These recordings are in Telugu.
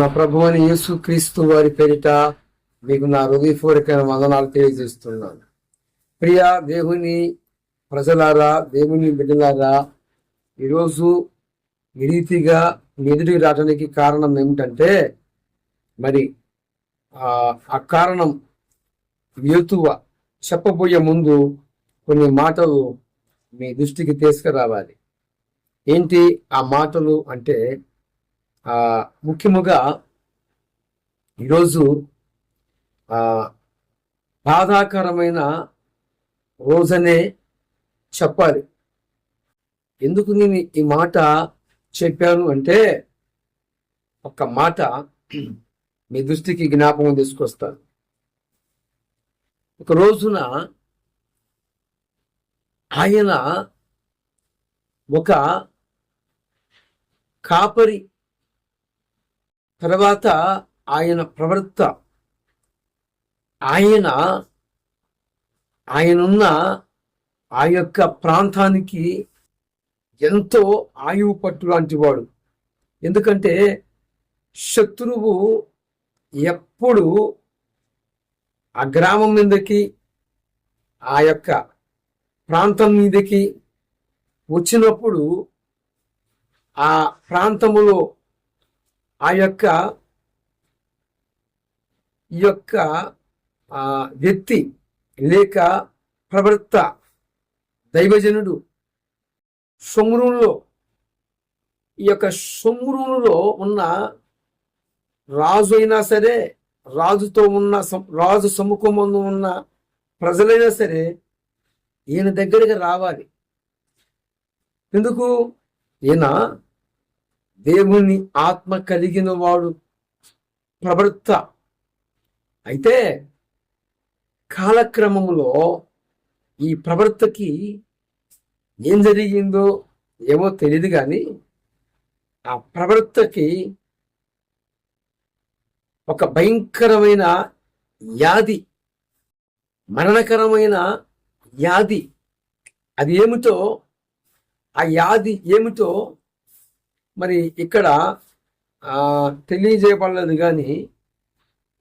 నా ప్రభువైన యేసు క్రీస్తు వారి పేరిట మీకు నా హృదయపూర్వకమైన వందనాలు తెలియజేస్తున్నాను. ప్రియ దేవుని ప్రజలారా, దేవుని బిడ్డలారా, ఈరోజు ఈ రీతిగా ఎదుటికి రావడానికి కారణం ఏమిటంటే, మరి ఆ కారణం యేతువ చెప్పబోయే ముందు కొన్ని మాటలు మీ దృష్టికి తీసుకురావాలి. ఏంటి ఆ మాటలు అంటే, ముఖ్యముగా ఈరోజు బాధాకరమైన రోజనే చెప్పాలి. ఎందుకు నేను ఈ మాట చెప్పాను అంటే, ఒక మాట మీ దృష్టికి జ్ఞాపకం తీసుకొస్తాను. ఒక రోజున ఆయన ఒక కాపరి, తర్వాత ఆయన ప్రవక్త, ఆయనున్న ఆ యొక్క ప్రాంతానికి ఎంతో ఆయువు పట్టు లాంటి వాడు. ఎందుకంటే శత్రువు ఎప్పుడు ఆ గ్రామం మీదకి, ఆ యొక్క ప్రాంతం మీదకి వచ్చినప్పుడు ఆ ప్రాంతములో ఈ యొక్క వ్యక్తి లేక ప్రవక్త, దైవజనుడు షోమ్రోనులో ఉన్న రాజు అయినా సరే, రాజు సముఖమందు ఉన్న ప్రజలైనా సరే ఈయన దగ్గరికి రావాలి. ఎందుకు? ఈయన దేవుని ఆత్మ కలిగిన వాడు, ప్రవక్త. అయితే కాలక్రమంలో ఈ ప్రవక్తకి ఏం జరిగిందో ఏమో తెలియదు, కానీ ఆ ప్రవక్తకి ఒక భయంకరమైన వ్యాధి, మరణకరమైన వ్యాధి. అది ఏమిటో, ఆ వ్యాధి ఏమిటో మరి ఇక్కడ తెలియజేయబడలేదు, కానీ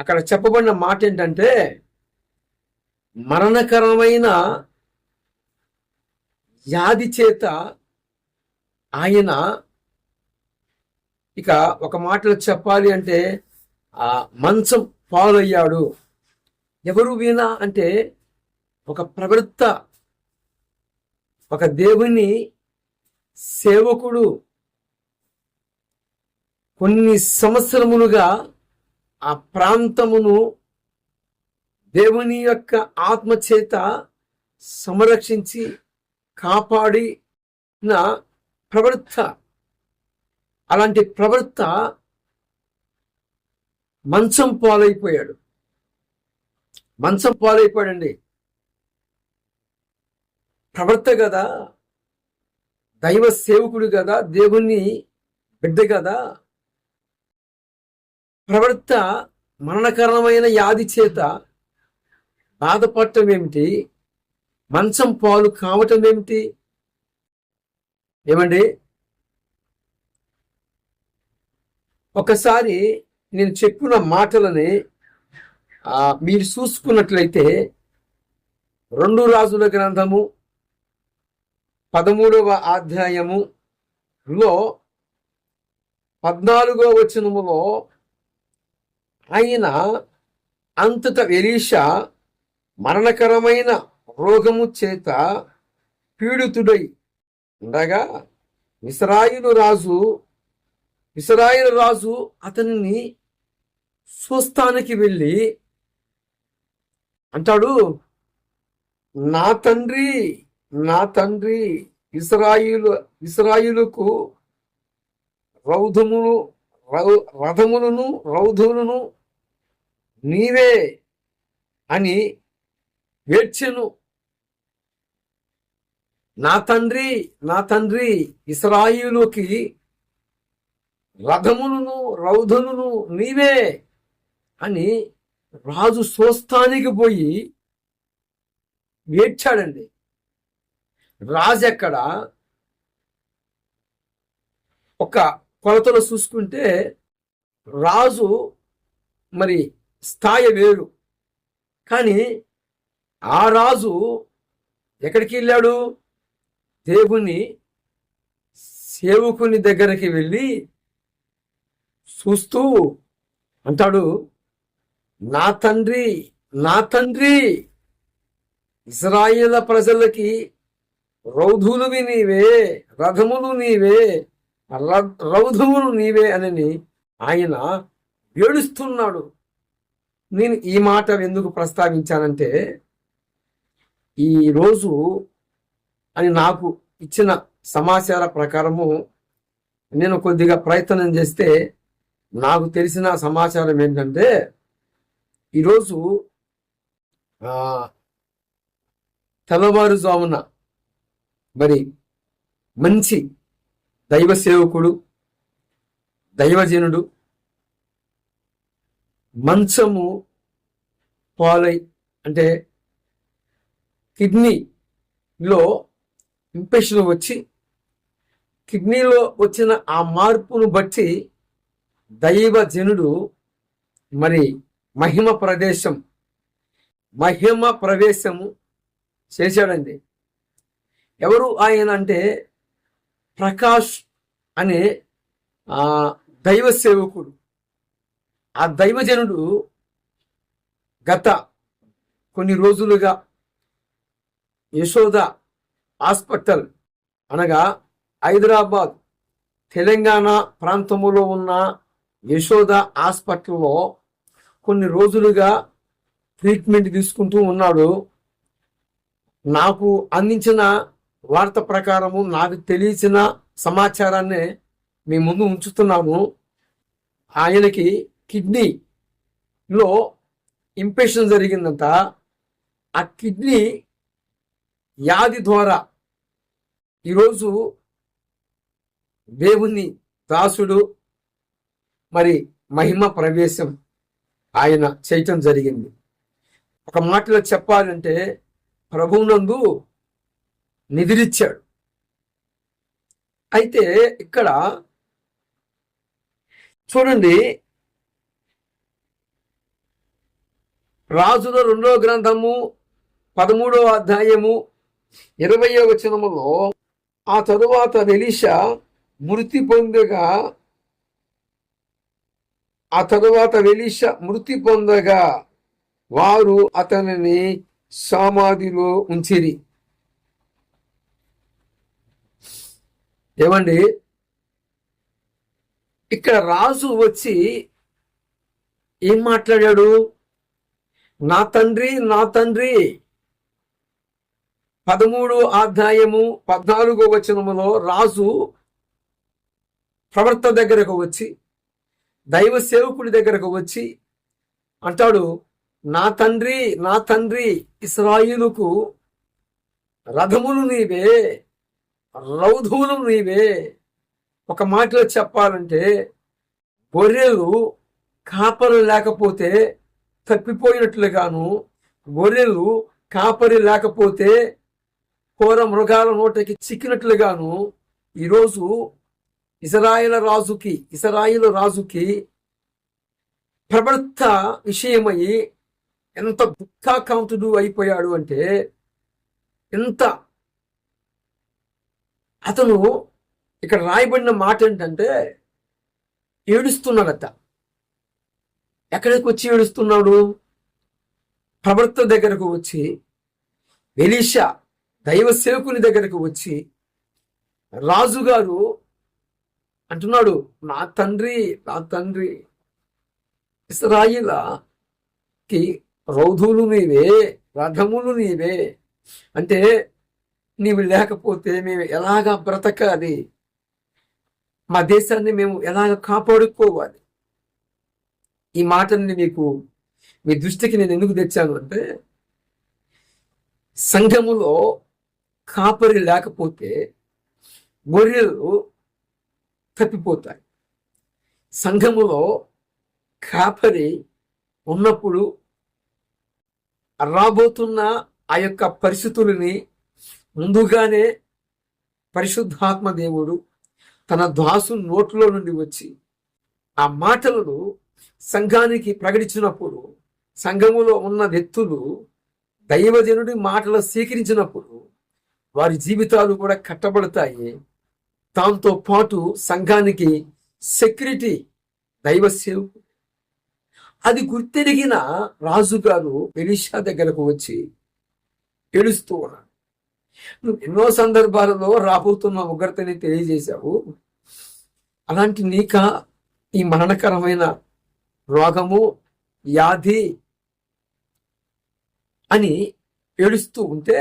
అక్కడ చెప్పబడిన మాట ఏంటంటే, మరణకరమైన వ్యాధి చేత ఆయన, ఇక ఒక మాటలో చెప్పాలి అంటే, ఆ మంచం పాలయ్యాడు. ఎవరు వీణ అంటే ఒక ప్రవక్త, ఒక దేవుని సేవకుడు. కొన్ని సంవత్సరములుగా ఆ ప్రాంతమును దేవుని యొక్క ఆత్మ చేత సంరక్షించి కాపాడిన ప్రవక్త. అలాంటి ప్రవక్త మంచం పాలైపోయాడండి. ప్రవక్త కదా, దైవ సేవకుడు కదా, దేవుని బిడ్డ కదా. ప్రవక్త మరణకరమైన వ్యాధి చేత బాధపడటం ఏమిటి, మంచం పాలు కావటం ఏమిటి? ఏమండి, ఒకసారి నేను చెప్పిన మాటలని మీరు చూసుకున్నట్లయితే 2 రాజుల గ్రంథము 13వ అధ్యాయములో 14వ వచనములో ఆయన అంతటా ఎలీషా మరణకరమైన రోగము చేత పీడితుడై ఉండగా ఇశ్రాయేలు రాజు అతనిని చూస్తానికి వెళ్ళి అంటాడు, నా తండ్రి ఇశ్రాయేలుకు రౌధములను నీవే అని ఏడ్చెను. నా తండ్రి ఇశ్రాయేలుకి రౌధములను నీవే అని రాజు స్వస్థానికి పోయి ఏడ్చాడండి. రాజు ఎక్కడ? ఒక కొలతలో చూసుకుంటే రాజు మరి స్థాయి వేరు. కానీ ఆ రాజు ఎక్కడికి వెళ్ళాడు? దేవుని సేవకుని దగ్గరికి వెళ్ళి చూస్తూ అంటాడు, నా తండ్రి, నా తండ్రి, ఇశ్రాయేల ప్రజలకి రౌధులువి నీవే, రథములు నీవే, రౌధములు నీవే అని ఆయన ఏడుస్తున్నాడు. నేను ఈ మాట ఎందుకు ప్రస్తావించానంటే, ఈరోజు అని నాకు ఇచ్చిన సమాచార ప్రకారము నేను కొద్దిగా ప్రయత్నం చేస్తే నాకు తెలిసిన సమాచారం ఏంటంటే, ఈరోజు తెల్లవారుజామున మరి మంచి దైవ సేవకుడు, దైవజనుడు మంచము పాలై, అంటే కిడ్నీలో ఇన్ఫెక్షన్ వచ్చి కిడ్నీలో వచ్చిన ఆ మార్పును బట్టి దైవజనుడు మరి మహిమ ప్రవేశము చేశాడండి. ఎవరు ఆయన అంటే, ప్రకాష్ అనే దైవ సేవకుడు. ఆ దైవజనుడు గత కొన్ని రోజులుగా యశోద హాస్పిటల్, అనగా హైదరాబాద్ తెలంగాణ ప్రాంతంలో ఉన్న యశోద హాస్పిటల్లో కొన్ని రోజులుగా ట్రీట్మెంట్ తీసుకుంటూ ఉన్నాడు. నాకు అందించిన వార్త ప్రకారము, నాకు తెలిసిన సమాచారాన్ని మీ ముందు ఉంచుతున్నాను. ఆయనకి కిడ్నీలో ఇన్ఫెక్షన్ జరిగిందంట. ఆ కిడ్నీ వ్యాధి ద్వారా ఈరోజు దేవుని దాసుడు మరి మహిమ ప్రవేశం ఆయన చేయటం జరిగింది. ఒక మాటలో చెప్పాలంటే, ప్రభువునందు నిద్రించాడు. అయితే ఇక్కడ చూడండి, రాజుల 2వ గ్రంథము 13వ అధ్యాయము 20వ వచనములో, ఆ తరువాత ఎలీషా మృతి పొందగా వారు అతనిని సమాధిలో ఉంచిరి. ఏమండి, ఇక్కడ రాజు వచ్చి ఏం మాట్లాడాడు? నా తండ్రి, నా తండ్రి. 13వ అధ్యాయము 14వ వచనములో రాజు ప్రవర్త దగ్గరకు వచ్చి, దైవ సేవకుడి దగ్గరకు వచ్చి అంటాడు, నా తండ్రి, నా తండ్రి, ఇశ్రాయేలుకు రథములు నీవే, రౌధములు నీవే. ఒక మాటలో చెప్పాలంటే, గొర్రెలు కాపరి లేకపోతే తప్పిపోయినట్లుగాను, గొర్రెలు కాపరి లేకపోతే ఘోర మృగాల నోటికి చిక్కినట్లుగాను ఈరోజు ఇశ్రాయేలు రాజుకి ప్రవర్త విషయమై ఎంత దుఃఖాకాంతుడు అయిపోయాడు అంటే, ఎంత అతను ఇక్కడ రాయబడిన మాట ఏంటంటే, ఏడుస్తున్నాడట. ఎక్కడికి వచ్చి ఏడుస్తున్నాడు? ప్రవర్త దగ్గరకు వచ్చి, ఎలీషా దైవ సేవకుని దగ్గరకు వచ్చి, రాజుగారు అంటున్నాడు, నా తండ్రి, నా తండ్రి, ఇశ్రాయేలుకి రౌధులు నీవే, రథములు నీవే. అంటే నీవు లేకపోతే మేము ఎలాగా బ్రతకాలి? మా దేశాన్ని మేము ఎలాగ కాపాడుకోవాలి? ఈ మాటని మీ దృష్టికి నేను ఎందుకు తెచ్చాను అంటే, సంఘములో కాపరి లేకపోతే గొర్రెలు తప్పిపోతాయి. సంఘములో కాపరి ఉన్నప్పుడు రాబోతున్న ఆ యొక్క పరిస్థితులని ముందుగానే పరిశుద్ధాత్మ దేవుడు తన దాసు నోట్లో నుండి వచ్చి ఆ మాటలను సంఘానికి ప్రకటించినప్పుడు సంఘములో ఉన్న వ్యక్తులు దైవజనుడి మాటలు స్వీకరించినప్పుడు వారి జీవితాలు కూడా కట్టబడతాయి. దాంతో పాటు సంఘానికి సెక్యూరిటీ దైవ సేవకుడు. అది గుర్తెరిగిన రాజుగారు ఎలీషా దగ్గరకు వచ్చి ఏడుస్తూ ఉన్నాడు. నువ్వు ఎన్నో సందర్భాలలో రాబోతున్న ఉగ్రతని తెలియజేశావు, అలాంటి నీక ఈ మరణకరమైన రోగము వ్యాధి అని ఏడుస్తూ ఉంటే,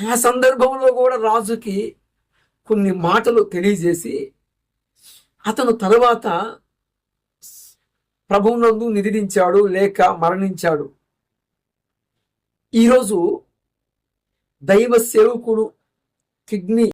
ఆ సందర్భంలో కూడా రాజుకి కొన్ని మాటలు తెలియజేసి అతను తరువాత ప్రభువునందు నిద్రించాడు లేక మరణించాడు. ఈరోజు దైవ సేవకుడు కిడ్నీ